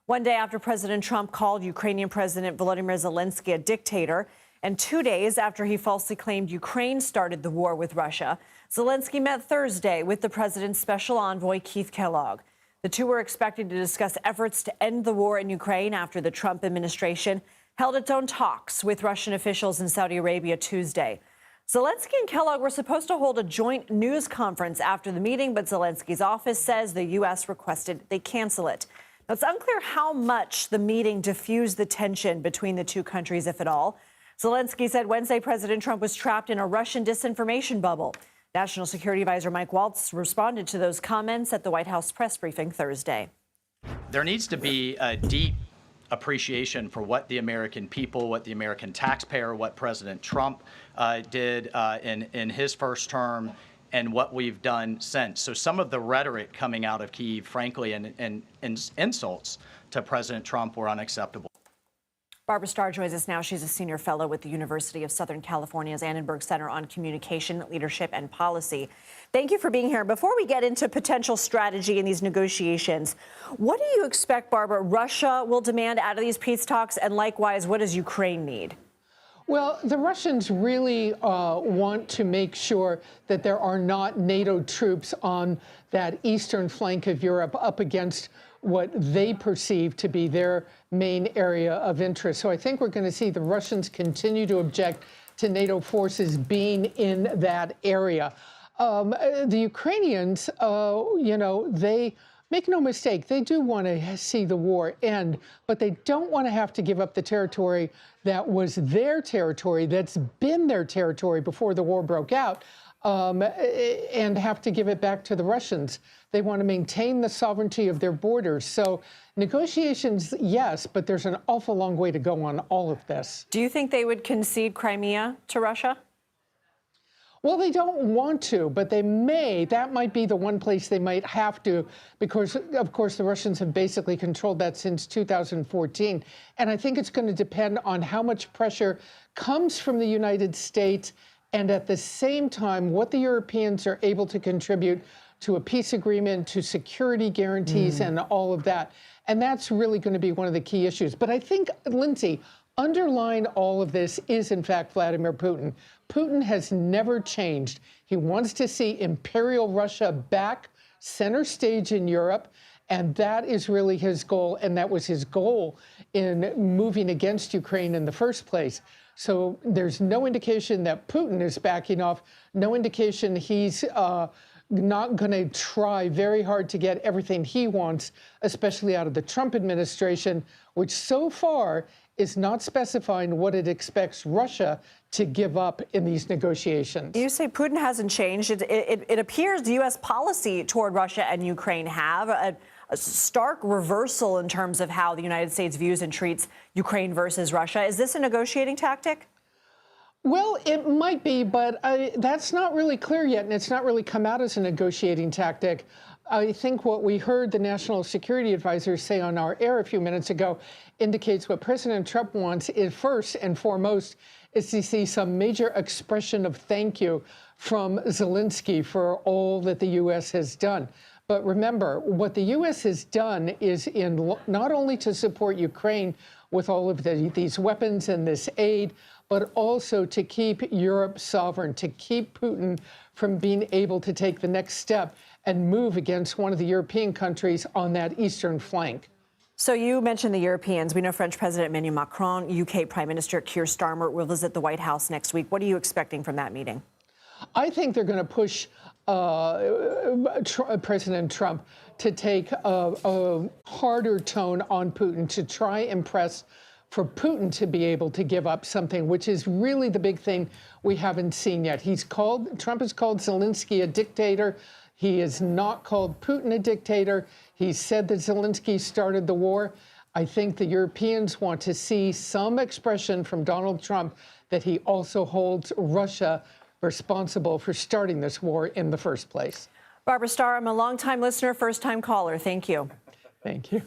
One day after President Trump called Ukrainian President Volodymyr Zelenskyy a dictator, and 2 days after he falsely claimed Ukraine started the war with Russia, Zelenskyy met Thursday with the president's special envoy, Keith Kellogg. The two were expected to discuss efforts to end the war in Ukraine after the Trump administration held its own talks with Russian officials in Saudi Arabia Tuesday. Zelenskyy and Kellogg were supposed to hold a joint news conference after the meeting, but Zelensky's office says the U.S. requested they cancel it. Now, it's unclear how much the meeting diffused the tension between the two countries, if at all. Zelenskyy said Wednesday President Trump was trapped in a Russian disinformation bubble. National Security Advisor Mike Waltz responded to those comments at the White House press briefing Thursday. There needs to be a deep appreciation for what the American people, what the American taxpayer, what President Trump did in his first term, and what we've done since. So some of the rhetoric coming out of Kyiv, frankly, and insults to President Trump were unacceptable. Barbara Starr joins us now. She's a senior fellow with the University of Southern California's Annenberg Center on Communication, Leadership, and Policy. Thank you for being here. Before we get into potential strategy in these negotiations, what do you expect, Barbara, Russia will demand out of these peace talks? And likewise, what does Ukraine need? Well, the Russians really want to make sure that there are not NATO troops on that eastern flank of Europe up against what they perceive to be their main area of interest. So I think we're going to see the Russians continue to object to NATO forces being in that area. The Ukrainians, they make no mistake, they do want to see the war end, but they don't want to have to give up the territory that was their territory, that's been their territory before the war broke out, and have to give it back to the Russians. They want to maintain the sovereignty of their borders. So negotiations, yes, but there's an awful long way to go on all of this. Do you think they would concede Crimea to Russia? Well, they don't want to, but they may. That might be the one place they might have to, because, of course, the Russians have basically controlled that since 2014. And I think it's going to depend on how much pressure comes from the United States and at the same time what the Europeans are able to contribute to a peace agreement, to security guarantees and all of that. And that's really going to be one of the key issues. But I think, Lindsay, underlying all of this is, in fact, Vladimir Putin. Putin has never changed. He wants to see imperial Russia back center stage in Europe, and that is really his goal, and that was his goal in moving against Ukraine in the first place. So there's no indication that Putin is backing off, no indication he's not going to try very hard to get everything he wants, especially out of the Trump administration, which so far is not specifying what it expects Russia to give up in these negotiations. You say Putin hasn't changed. It appears the U.S. policy toward Russia and Ukraine have a stark reversal in terms of how the United States views and treats Ukraine versus Russia. Is this a negotiating tactic? Well, it might be, but that's not really clear yet, and it's not really come out as a negotiating tactic. I think what we heard the National Security Advisor say on our air a few minutes ago indicates what President Trump wants is first and foremost is to see some major expression of thank you from Zelenskyy for all that the U.S. has done. But remember, what the U.S. has done is not only to support Ukraine with all of these weapons and this aid, but also to keep Europe sovereign, to keep Putin from being able to take the next step and move against one of the European countries on that eastern flank. So you mentioned the Europeans. We know French President Emmanuel Macron, UK Prime Minister Keir Starmer will visit the White House next week. What are you expecting from that meeting? I think they're going to push President Trump to take a harder tone on Putin, to try and press for Putin to be able to give up something, which is really the big thing we haven't seen yet. Trump has called Zelenskyy a dictator. He has not called Putin a dictator. He said that Zelenskyy started the war. I think the Europeans want to see some expression from Donald Trump that he also holds Russia responsible for starting this war in the first place. Barbara Starr, I'm a longtime listener, first-time caller. Thank you. Thank you.